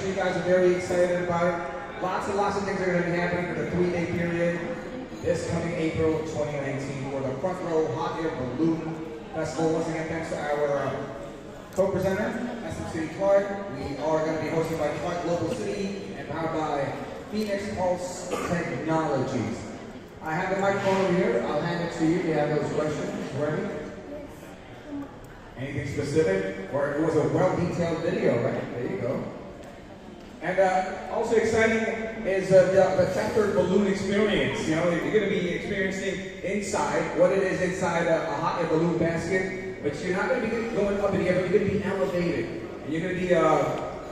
sure you guys are very excited about it. Lots and lots of things are going to be happening for the 3-day period this coming April 2019 for the Frontrow Hot Air Balloon Festival. Once again, thanks to our co-presenter, SMC Clark. We are going to be hosted by Clark Local City and powered by Phoenix Pulse Technologies. I have the microphone over here. I'll hand it to you. Do you have those questions ready? Anything specific? Or it was a well-detailed video, right? There you go. And also exciting is the tempered balloon experience. You know, you're going to be experiencing inside what it is inside a hot air balloon basket, but you're not going to be going up in the air, but you're going to be elevated. And you're going to be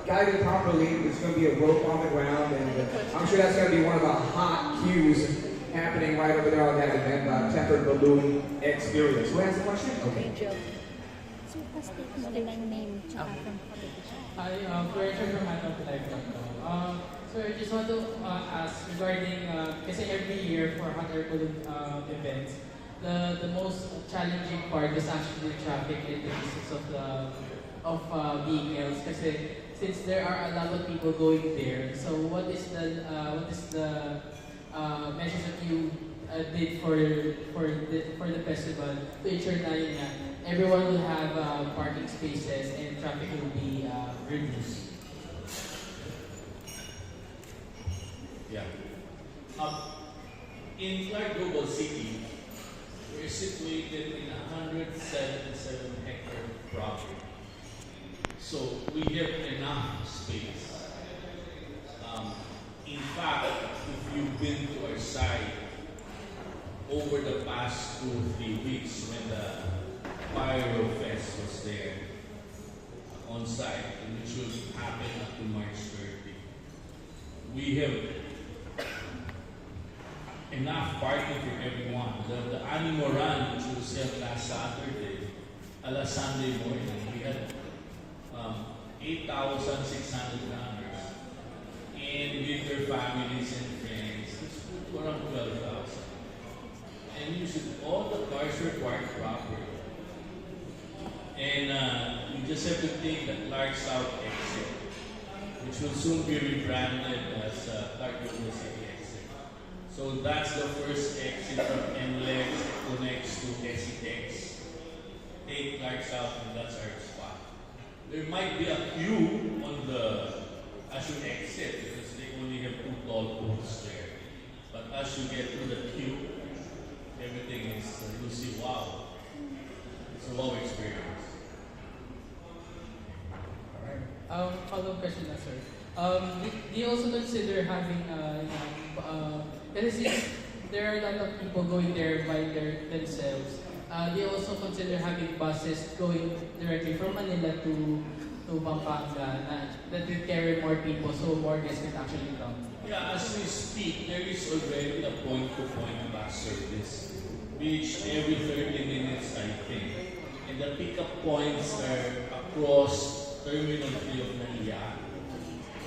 guided properly. There's going to be a rope on the ground, and I'm sure that's going to be one of the hot cues happening right over there on that event, tempered balloon experience. Who has a question? Okay. Hi, Frontrow from Mabalacat. So I just want to ask regarding, kasi every year for hot air balloon events, the most challenging part is actually the traffic and the distance of vehicles. Kasi since there are a lot of people going there, so what is the measures that you did for the festival to ensure na yun nga, everyone will have parking spaces and traffic will be reduced? Yeah. In Clark Global City, we're situated in 177-hectare property. So we have enough space. In fact, if you've been to our site over the past 2-3 weeks when the Pyro Fest was there on site, which will happen up to March 30, we have enough parking for everyone. The Animo Run, which was held last Saturday, Sunday morning, we had 8,600 runners. And with their families and friends, it's around 12,000. And all the cars were parked properly. And you just have to take the Clark South exit, which will soon be rebranded as Clark Global City exit. So that's the first exit from NLEX, connects to SEX. Take Clark South, and that's our spot. There might be a queue on as you exit because they only have 2 tall posts there. But as you get to the queue, everything is, you'll see, wow. It's a wow experience. Alright. Follow-up question na, sir. Do you also consider having, because since there are a lot of people going there by themselves, do you also consider having buses going directly from Manila to Pampanga that will carry more people so more guests can actually come? Yeah, as we speak, there is already a point-to-point bus service, which every 30 minutes, I think. And the pickup points are across Terminal 3 of Naiya.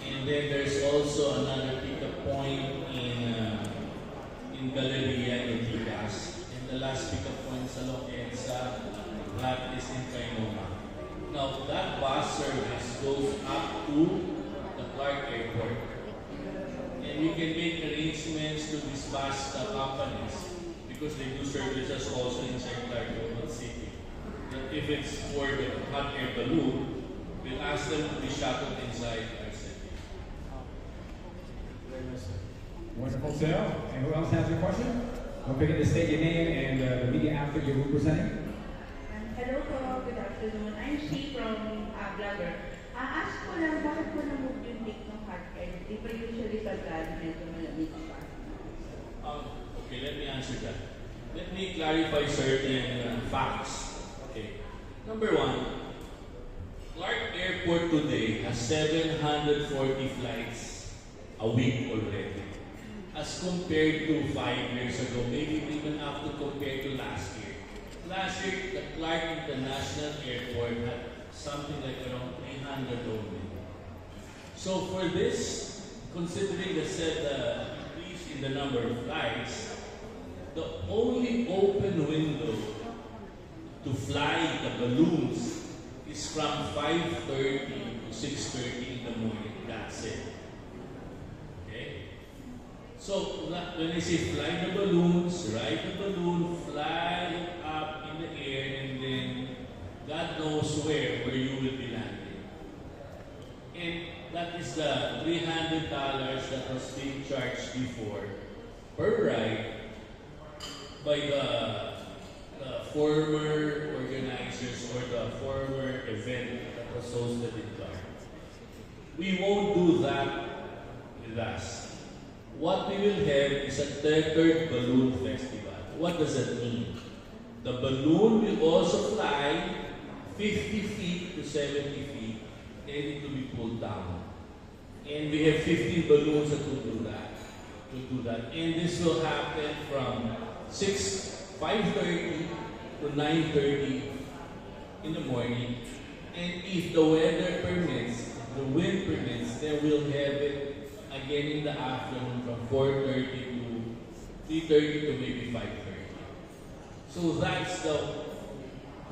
And then there's also another pickup point in Galleria and Tigas. And the last pickup point is along EDSA, that is in Kainoma. Now, that bus service goes up to the Clark Airport. And we can make arrangements to these bus companies because they do services also inside Clark Global City. That if it's for the hot air balloon, we'll ask them to be shuttled inside our city. Wonderful, sir. And who else has a question? Don't forget to state your name and the media outfit you're representing. Hello po, good afternoon. I'm She from Blogger. Ask ko lang, bakit po na-move yung date ng hot air? Di ba usually sa plan medyo malamig pa? Okay, let me answer that. Let me clarify certain facts. Okay. Number one, Clark Airport today has 740 flights a week already. As compared to 5 years ago, maybe even up to compared to last year. Last year, the Clark International Airport had something like around 300 only. So for this, considering the increase in the number of flights, the only open window to fly the balloons is from 5:30 to 6:30 in the morning. That's So when I say fly the balloons, ride the balloon, fly up in the air, and then God knows where you will be landing. And that is the $300 that was being charged before per ride by the former organizers or the former event that was hosted in Clark. We won't do that with us. What we will have is a tethered balloon festival. What does that mean? The balloon will also fly 50 feet to 70 feet, and it will be pulled down. And we have 15 balloons that will do that. And this will happen from 5:30 to 9:30 in the morning. And if the weather permits, the wind permits, then we'll have it again in the afternoon from 4:30 to 3:30 to maybe 5:30. So that's the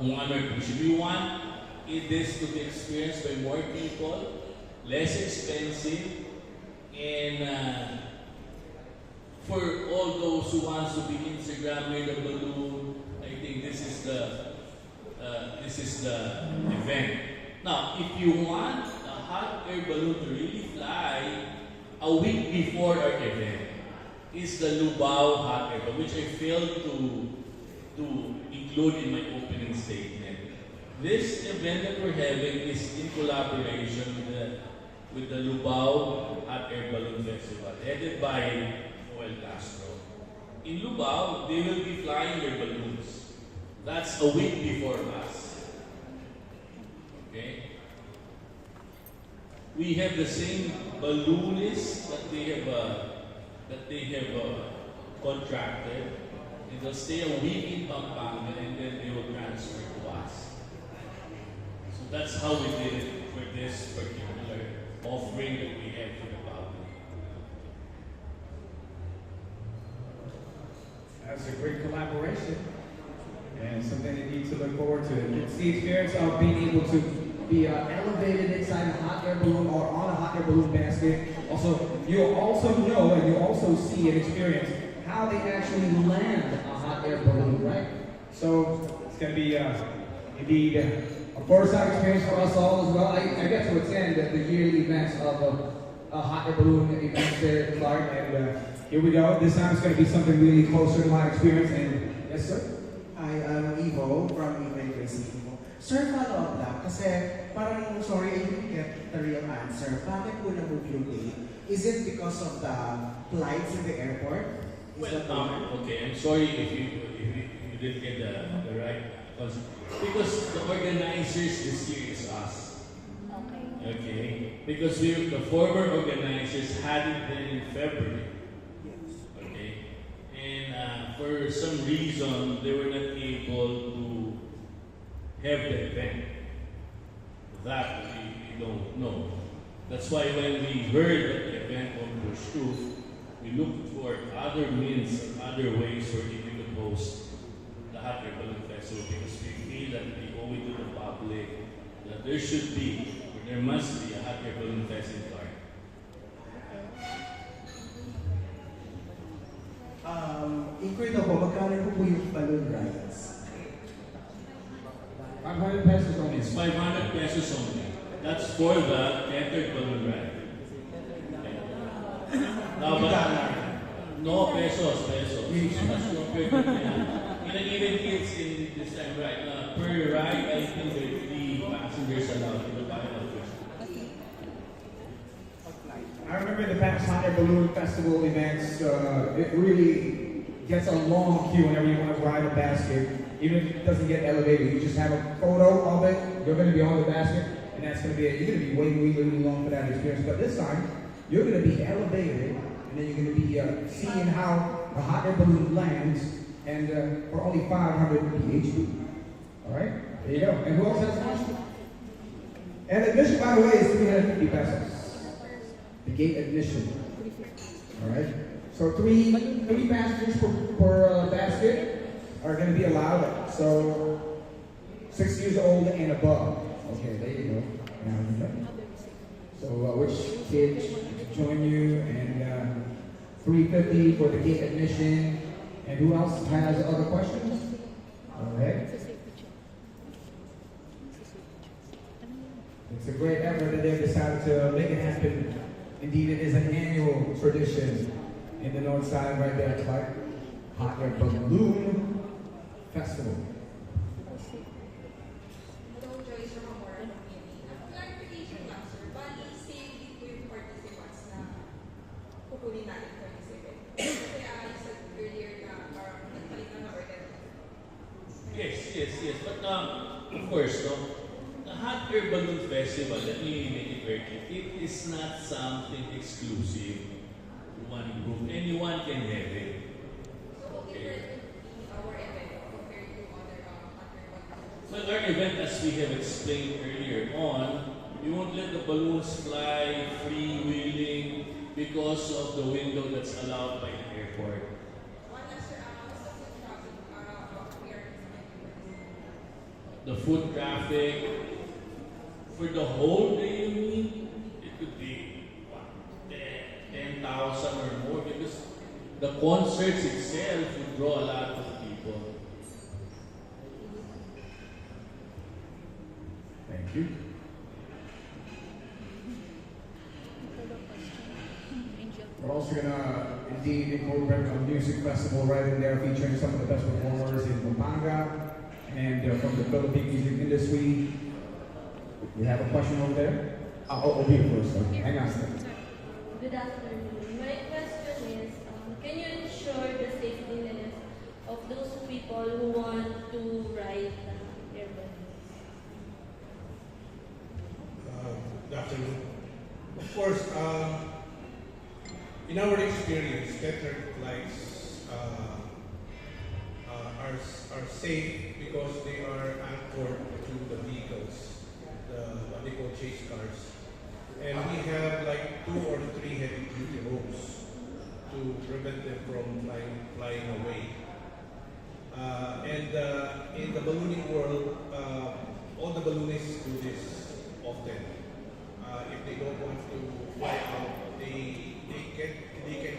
one push. We want this to be experienced by more people, less expensive, and for all those who want to be Instagram with a balloon, I think this is the event. Now, if you want a hot air balloon to really fly, a week before our event is the Lubao hot air balloon, which I failed to include in my opening statement. This event that we're having is in collaboration with the Lubao Hot Air Balloon Festival, headed by Noel Castro. In Lubao, they will be flying their balloons. That's a week before us. Okay? We have the same balloonists that they have contracted, and they'll stay a week in Pampanga, and then they will transfer to us. So that's how we did it for this particular offering that we have for the public. That's a great collaboration and something they need to look forward to. It's the experience of being able to be elevated inside a hot air balloon or on a hot air balloon basket. Also, you'll also know and you'll also see and experience how they actually land a hot air balloon, right? So it's going to be indeed a first-time experience for us all as well. I get to attend the yearly events of hot air balloon events there at Clark, and here we go. This time it's going to be something really closer to my experience. And yes, sir. Hi, I'm Ivo from Event Racing. Sir, follow-up lang. Kasi parang, sorry, I didn't get the real answer. Bakit po na-move yung date? Is it because of the flights in the airport? Okay, I'm sorry if you didn't get the right concept. Because the organizers this year is us. Okay. Because the former organizers had it then in February. Okay. And for some reason, they were not able to have the event. That we don't know. That's why when we heard that the event won't push through, we looked for other means, other ways for it to host the Hot Air Balloon Festival, because we feel that we owe it to the public that there should be, or there must be a Hot Air Balloon Fest in Clark. Inquiry daw po, magkano po yung balloon rides? 500 pesos only. It's 500 pesos only. That's for the tethered balloon ride. Now, but no pesos. That's no even kids in this time, right? Per ride, I think there are 3 passengers allowed in the final. I remember the past hot air balloon festival events, it really gets a long queue whenever you want to ride a basket. Even if it doesn't get elevated, you just have a photo of it, you're going to be on the basket, and that's going to be it. You're going to be waiting really long for that experience. But this time, you're going to be elevated, and then you're going to be seeing how the hot air balloon lands, and for only 500 PHP. All right, there you go. And who else has a question? And admission, by the way, is 350 pesos. The gate admission. All right. So three passengers per basket are going to be allowed. So 6 years old and above. Okay, there you go. Now you know. So which kid should join you, and $350 for the gate admission. And who else has other questions? All right. It's a great effort that they've decided to make it happen. Indeed, it is an annual tradition in the north side right there. It's like Hot Air Balloon Festival. Yes. But of course, no, the Hot Air Balloon Festival, let me make it very clear, it is not something exclusive to one group. Anyone can have it. Okay. Well, our event, as we have explained earlier on, we won't let the balloons fly freewheeling because of the window that's allowed by the airport. The foot traffic for the whole day, you mean? It could be what, 10,000 or more, because the concerts itself would draw a lot of people. Thank you. We're also going to indeed incorporate a music festival right in there featuring some of the best performers in Pampanga and from the Philippine music industry. We have a question over there. I'll be first. Okay. Hang on a second. Good afternoon. My question is, can you ensure the safety of those people who want to ride air balloons? Good afternoon. Of course, in our experience, tethered flights are safe because they are anchored to the vehicles, what they call chase cars. And we have like 2 or 3 heavy duty ropes to prevent them from flying away. In the ballooning world, all the balloonists do this often. If they don't want to fly out, they can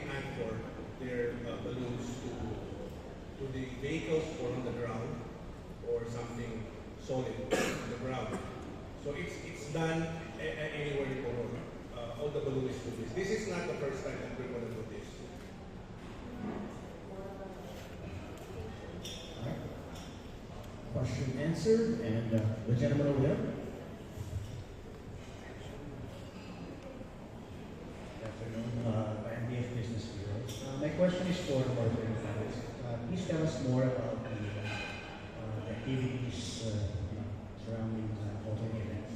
anchor their balloons to the vehicles or on the ground or something solid on the ground. So it's done anywhere in the world. All the balloonists do this. This is not the first time that we're going to do this. Question answered, and the gentleman over there. Good afternoon, MDF Business Bureau. My question is for Motoring Events. Please tell us more about the activities surrounding motoring events.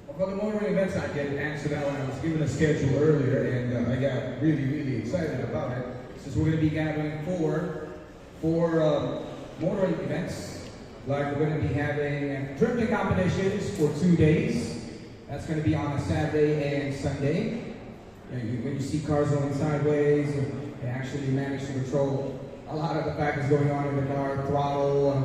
Well, for the motoring events, I get answered that when I was given a schedule earlier, and I got really excited about it. Since we're going to be gathering four motoring events. Like we're going to be having drifting competitions for 2 days. That's going to be on a Saturday and Sunday. When you see cars going sideways, they actually manage to control a lot of the factors going on in the car, throttle,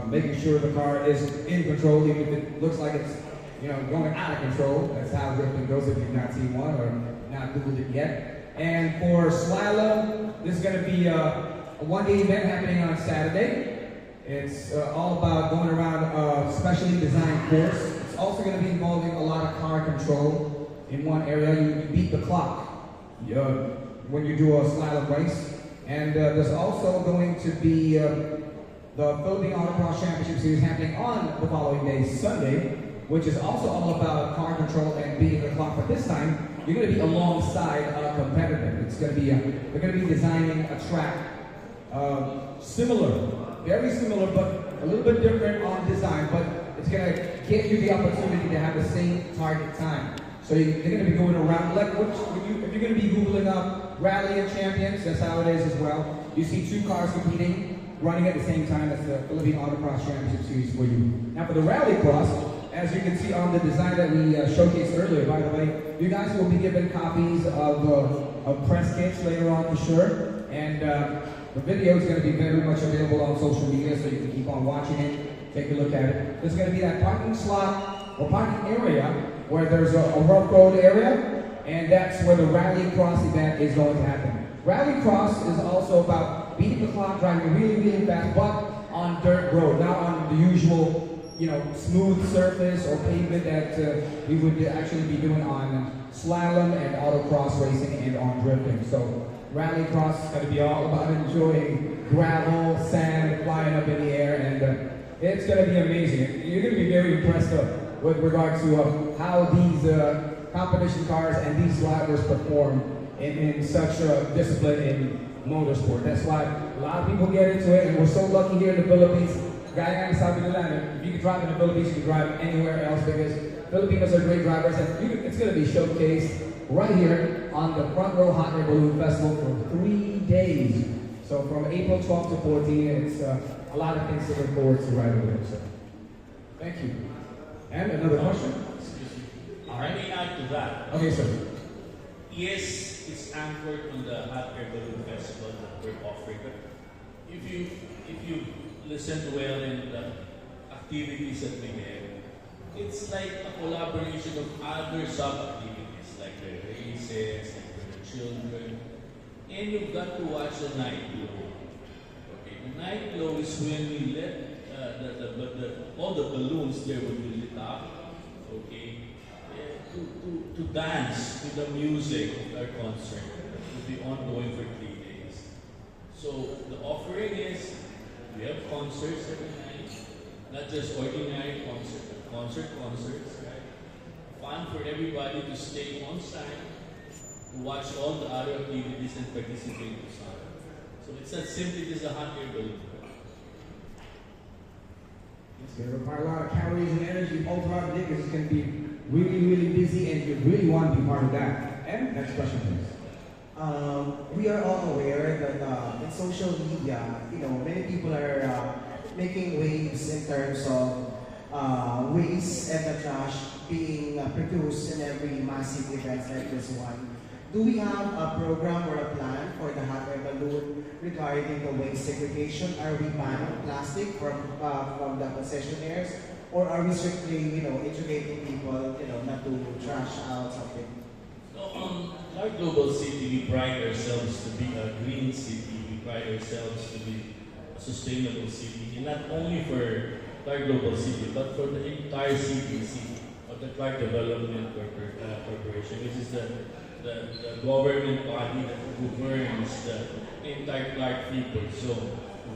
making sure the car is in control, even if it looks like it's going out of control. That's how drifting goes if you've not seen one or not Googled it yet. And for slalom, this is going to be a one-day event happening on Saturday. It's all about going around a specially designed course. It's also going to be involving a lot of car control. In one area, you beat the clock when you do a slalom race. And there's also going to be the Philippine Autocross Championship Series happening on the following day, Sunday, which is also all about car control and beating the clock. But this time, you're going to be alongside a competitor. It's going to be they're going to be designing a track very similar, but a little bit different on design. But it's going to give you the opportunity to have the same target time. So you're going to be going around, like if you're going to be Googling up Rally and Champions, that's how it is as well. You see 2 cars competing, running at the same time. That's the Philippine Autocross Championship Series for you. Now for the Rally Cross, as you can see on the design that we showcased earlier, by the way, you guys will be given copies of press kits later on for sure. And the video is going to be very much available on social media, so you can keep on watching it, take a look at it. There's going to be that parking slot or parking area where there's a rough road area, and that's where the Rally Cross event is going to happen. Rally Cross is also about beating the clock, driving really, really fast, but on dirt road, not on the usual, smooth surface or pavement that we would actually be doing on slalom and autocross racing and on drifting. So Rally Cross is going to be all about enjoying gravel, sand flying up in the air, and it's going to be amazing. You're going to be very impressed with regards to how these competition cars and these drivers perform in such a discipline in motorsport. That's why a lot of people get into it, and we're so lucky here in the Philippines. Gaya nga sabi nila, if you can drive in the Philippines, you can drive anywhere else because Filipinos are great drivers, and it's going to be showcased right here on the Frontrow Hot Air Balloon Festival for 3 days. So from April 12th to 14th, it's a lot of things to look forward to right over there. So thank you. And another question? Excuse me. Let me add to that. Okay, sir. Yes, it's anchored on the Hot Air Balloon Festival that we're offering. But if you listen well in the activities that we have, it's like a collaboration of other sub-activities, like the races, like for the children. And you've got to watch the night glow. Okay, the night glow is when we let all the balloons there will be lit up. Okay, to dance to the music of our concert that will be ongoing for 3 days. So the offering is we have concerts every night, not just ordinary concerts, but concerts, right? Fun for everybody to stay on site, to watch all the other activities and participate to some. So it's not simply just a hot air balloon. It's going to require a lot of calories and energy, ultra because it's going to be really, really busy, and you really want to be part of that. And next question, please. We are all aware that in social media, many people are making waves in terms of waste and the trash being produced in every massive event like this one. Do we have a program or a plan for the hot air balloon regarding the waste segregation? Are we banning plastic from the concessionaires, or are we strictly, educating people, not to trash out something? So, our global city, we pride ourselves to be a green city. We pride ourselves to be a sustainable city, and not only for our global city, but for the entire CDC, or the Clark Development Corporation, which is the government body that governs the entire Clark Freeport. So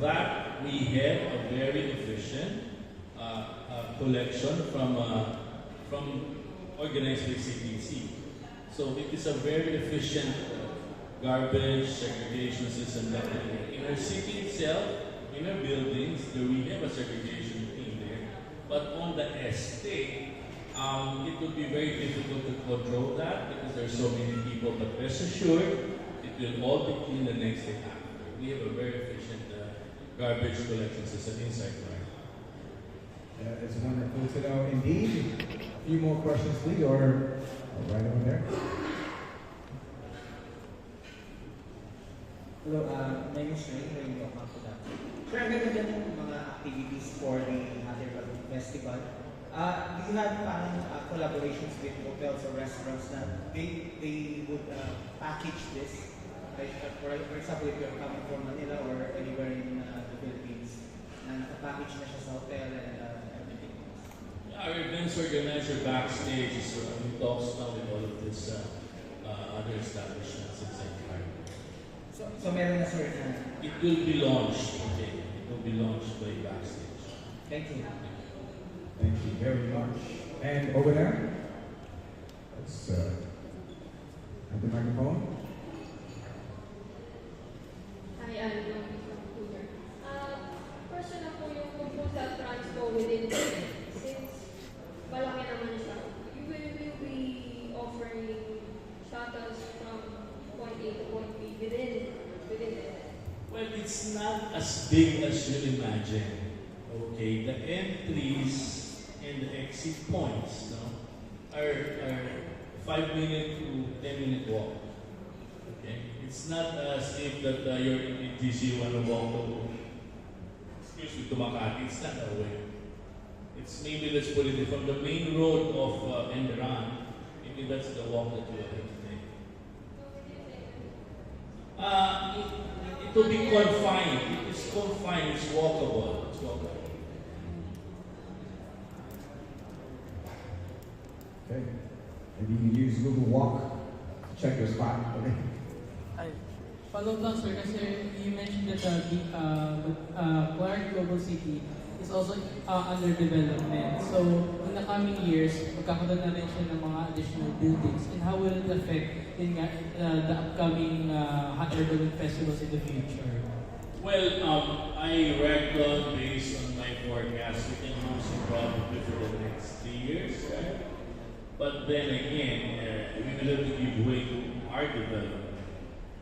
that we have a very efficient collection from organized by CDC. So it is a very efficient garbage segregation system that in our city itself, in our buildings, we have a segregation team there. But on the estate, it would be very difficult to control that because there are so many people. But rest assured, it will all be clean the next day after. We have a very efficient garbage collection system inside Clark. It's wonderful to know indeed. A few more questions, please, or right over there. Hello, my name is Ray, from Pampanga. Sir, ang ganda dyan yung mga activities for the Hot Air Balloon Festival. Do you have collaborations with hotels or restaurants that they would package this? Like, for example, if you're coming from Manila or anywhere in the Philippines, and package na siya sa hotel and everything else. Our events organizer backstage is in talks now with all of these other establishments inside Clark. So meron na sir na. It will be launched. Okay, it will be launched by backstage. Thank you. Thank you very much. And over there, let's have the microphone. Hi, I'm from Cougar. Question na po yung kung sa transpo within the since malaki naman siya, you will be offering shuttles from point A to point B within it. Well, it's not as big as you imagine. Okay, the entries and the exit points are 5-minute to 10-minute walk. Okay, it's not as if that you're in DC, you want to walk to Makati. It's not that way. It's maybe, let's put it from the main road of Enderan, maybe that's the walk that you have to take. it will be confined. It is confined. It's walkable. It's walkable. Okay. Maybe you can use Google Walk to check your spot. Okay. Follow up, sir, kasi you mentioned that Clark Global City is also under development. So, in the coming years, magkakaroon na rin siya ng mga additional buildings. And how will it affect the upcoming hot air balloon festivals in the future? Well, I reckon based on my forecast, we can use it probably for the next 3 years, right? But then again, we will have to give way to our development.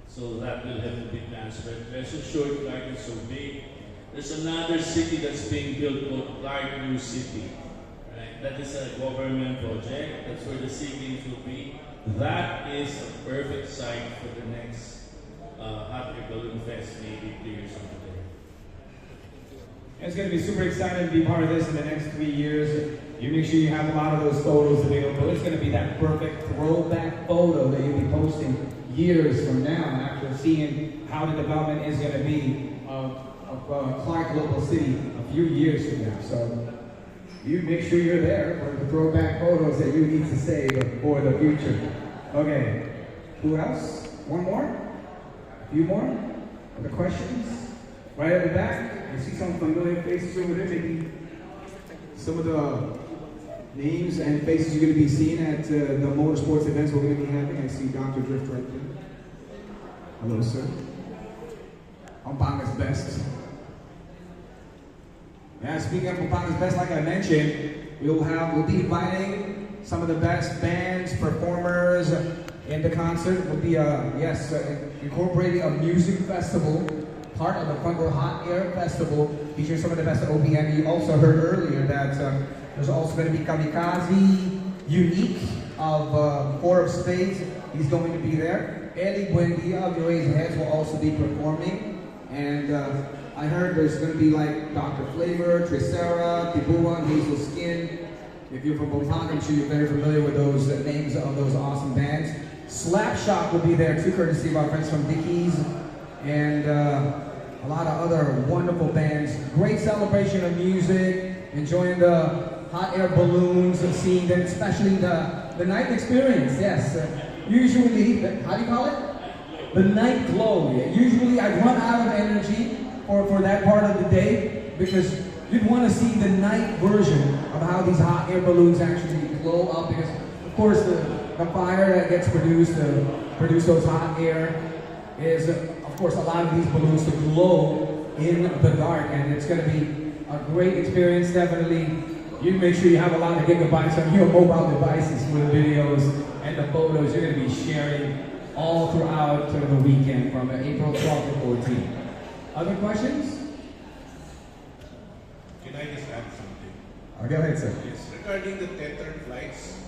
So that will have to be transferred. Rest assured, Clark is so big. There's another city that's being built called Clark New City. Right? That is a government project. That's where the savings will be. That is a perfect site for the next Hot Air Balloon Fest, maybe 3 years from today. It's going to be super exciting to be part of this in the next 3 years. You make sure you have a lot of those photos available. It's going to be that perfect throwback photo that you'll be posting years from now after seeing how the development is going to be of Clark Global City a few years from now. So you make sure you're there for the throwback photos that you need to save for the future. Okay, who else? One more? A few more? Other questions? Right at the back, I see some familiar faces over there. Maybe some of the names and faces you're going to be seeing at the motorsports events we're going to be having. I see Dr. Drift right there. Hello, sir. Pampanga's best. Yeah, speaking of Pampanga's best, like I mentioned, we'll be inviting some of the best bands, performers in the concert. We'll be, incorporating a music festival, part of the Frontrow Hot Air Festival, featuring some of the best OPM. You also heard earlier that there's also going to be Kamikaze Unique of Four of Spades. He's going to be there. Eli Buendia of Your Raised Heads will also be performing. And I heard there's going to be like Dr. Flavor, Tricera, Tibuan, Hazel Skin. If you're from Pampanga, I'm sure you're very familiar with those names of those awesome bands. Slapshot will be there too, courtesy of our friends from Dickies. And a lot of other wonderful bands. Great celebration of music, enjoying the hot air balloons and seeing them, especially the night experience, yes. Usually, how do you call it? The night glow. Usually I run out of energy for that part of the day because you'd want to see the night version of how these hot air balloons actually glow up because, of course, the fire that gets produced to produce those hot air is, of course, a lot of these balloons to glow in the dark, and it's going to be a great experience, definitely. You make sure you have a lot of gigabytes on your mobile devices for the videos and the photos you're going to be sharing all throughout the weekend from April 12th to 14th. Other questions? Can I just add something? Go ahead, sir. Yes, regarding the tethered flights,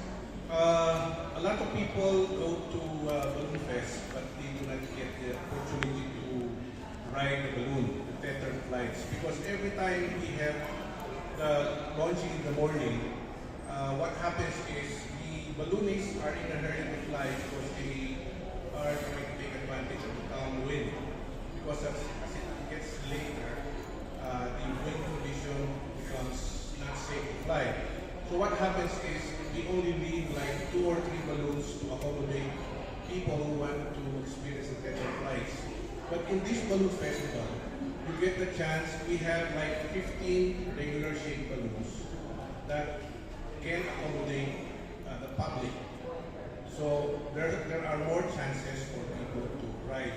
a lot of people go to Balloon Fest, but they do not get the opportunity to ride the balloon, the tethered flights, because every time we have the launching in the morning, what happens is the balloonists are in a hurry to fly because they are trying to take advantage of the calm wind. Because as it gets later, the wind condition becomes not safe to fly. So what happens is we only leave like 2 or 3 balloons to accommodate people who want to experience the tethered flights. But in this balloon festival, you get the chance, we have like 15 regular shaped balloons that can accommodate the public. So there are more chances for people to ride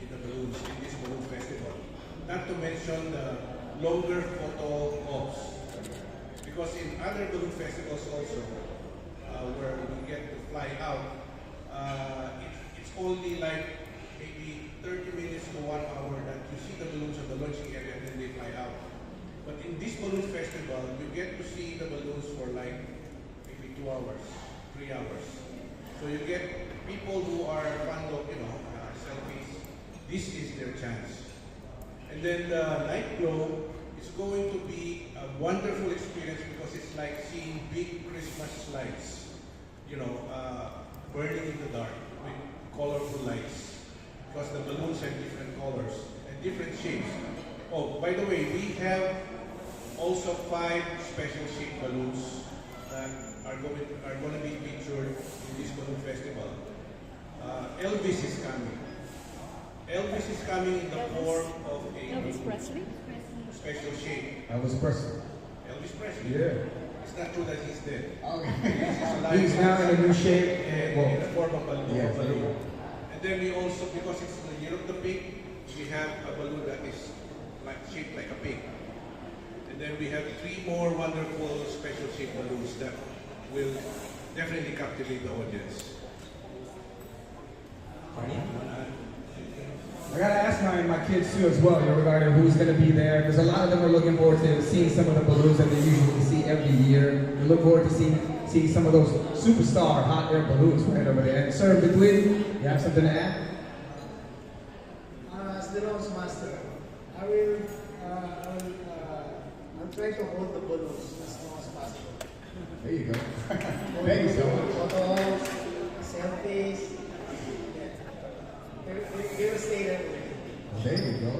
in the balloons in this balloon festival. Not to mention the longer photo ops. Because in other balloon festivals also, where we get to fly out, it's only like maybe 30 minutes to 1 hour that you see the balloons on the launching area and then they fly out. But in this balloon festival, you get to see the balloons for like maybe 2 hours, 3 hours. So you get people who are fond of, selfies. This is their chance. And then the night glow is going to be a wonderful experience because it's like seeing big Christmas lights, burning in the dark with colorful lights. because the balloons have different colors and different shapes. Oh, by the way, we have also 5 special shaped balloons that are going to be featured in this balloon festival. Elvis is coming. Elvis is coming in the form of a Elvis Presley? special shape. Elvis Presley. Elvis Presley. Yeah. It's not true that he's dead. Okay. He's now in a new shape. In the form of balloon. Yes. And then we also, because it's the year of the pig, we have a balloon that is shaped like a pig. And then we have 3 more wonderful special shaped balloons that will definitely captivate the audience. I gotta ask my kids too as well, regarding who's gonna be there, because a lot of them are looking forward to seeing some of the balloons that they usually see every year. They look forward to seeing some of those superstar hot air balloons right over there. And sir, between, you have something to add? As the Rose Master, I'll try to hold the balloons as long as possible. There you go. Thank you so much. Photos, selfies. They will stay there. There you go.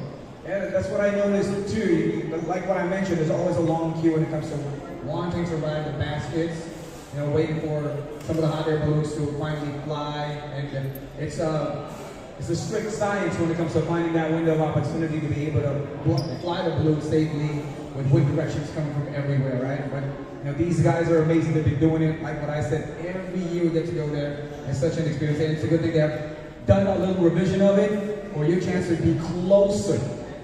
Yeah, that's what I noticed too. Like what I mentioned, there's always a long queue when it comes to wanting to ride the baskets. You know, waiting for some of the hot air balloons to finally fly, and it's a strict science when it comes to finding that window of opportunity to be able to fly the balloon safely with wind directions coming from everywhere, right? But you know, these guys are amazing. They've been doing it, like what I said, every year we get to go there. It's such an experience, and it's a good thing they have done a little revision of it, for your chance to be closer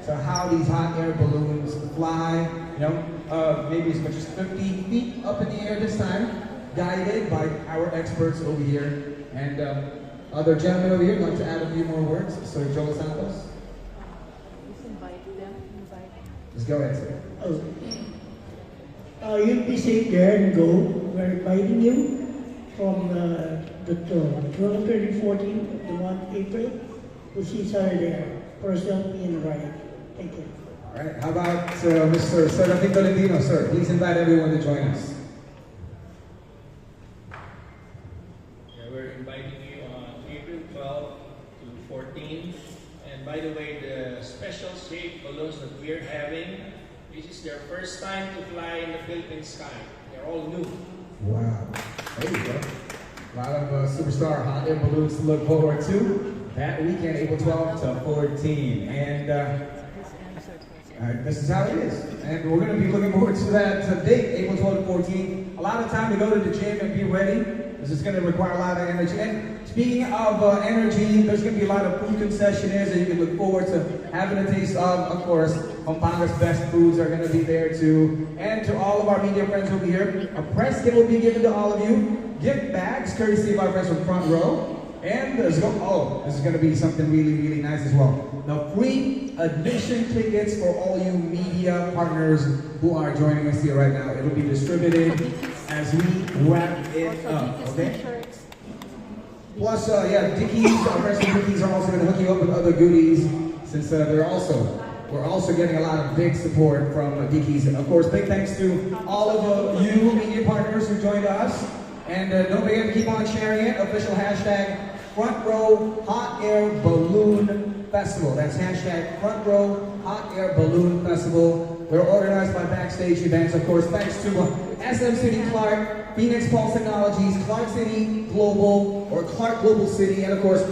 to how these hot air balloons fly. You know, maybe as much as 50 feet up in the air this time, guided by our experts over here. And other gentlemen over here would like to add a few more words. Sir Joel Santos. Just invite them. Just go ahead, sir. You'll be safe there and go. We're inviting you from the 2014, the 1 April, to see Sarah there, for selfie and ride. Thank you. All right, how about Mr. Serafin Tolentino, sir? Please invite everyone to join us. Yeah, we're inviting you on April 12 to 14. And by the way, the special shaped balloons that we're having, this is their first time to fly in the Philippine sky. They're all new. Wow. There you go. A lot of superstar hot air balloons to look forward to that weekend, April 12 to 14. And this is how it is. And we're going to be looking forward to that date, April 12 to 14. A lot of time to go to the gym and be ready. This is going to require a lot of energy. And speaking of energy, there's going to be a lot of food concessionaires that you can look forward to having a taste of. Of course, Pampanga's best foods are going to be there too. And to all of our media friends over here, a press kit will be given to all of you. Gift bags, courtesy of our friends from Frontrow. And this is going to be something really, really nice as well. The free admission tickets for all you media partners who are joining us here right now. It will be distributed as we wrap it up, okay? Plus, Dickies, our friends from Dickies are also going to hook you up with other goodies, since we're also getting a lot of big support from Dickies. And of course, big thanks to all of you media partners who joined us. And don't forget to keep on sharing it. Official hashtag Frontrow Hot Air Balloon Festival. That's hashtag Frontrow Hot Air Balloon Festival. They're organized by Backstage Events. Of course, thanks to SM City Clark, Phoenix Pulse Technologies, Clark City Global, or Clark Global City, and of course,